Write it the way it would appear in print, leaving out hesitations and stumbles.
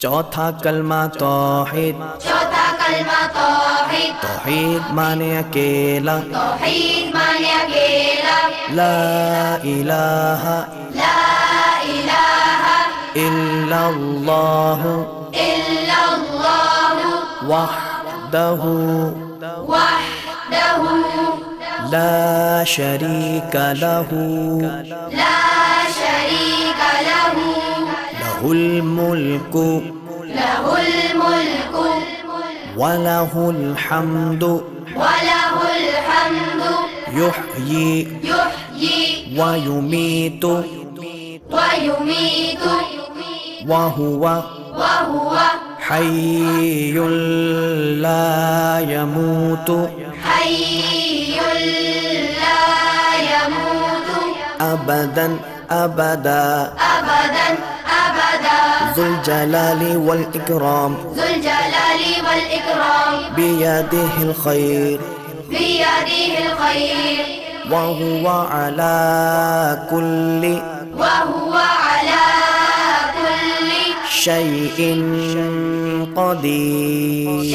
चौथा कलमा तौहीद। चौथा कलमा तौहीद। तौहीद माने अकेला। तौहीद माने अकेला। ला इलाहा ला इलाहा इल्लल्लाहु इल्लल्लाहु वहदहु वहदहु ला शरीका लहु ला शरीका लहु लहुल मुल्कु लहुल मुल्कु वलहुल हम्दु वलहुल हम्दु युह्यी युह्यी वयुमीतु वयुमीतु वहुवा वहुव हय्युल ला यमूतु हय्युल ला यमूतु अबदन अबदा अबदन अबदा ज़ुल जलाली वल इकराम ज़ुल जलाली वल इकराम बियदिहिल खैर बियदिहिल खैर वहुवा अला कुल्लि वहुव अला कुल्लि शैइन क़दीर।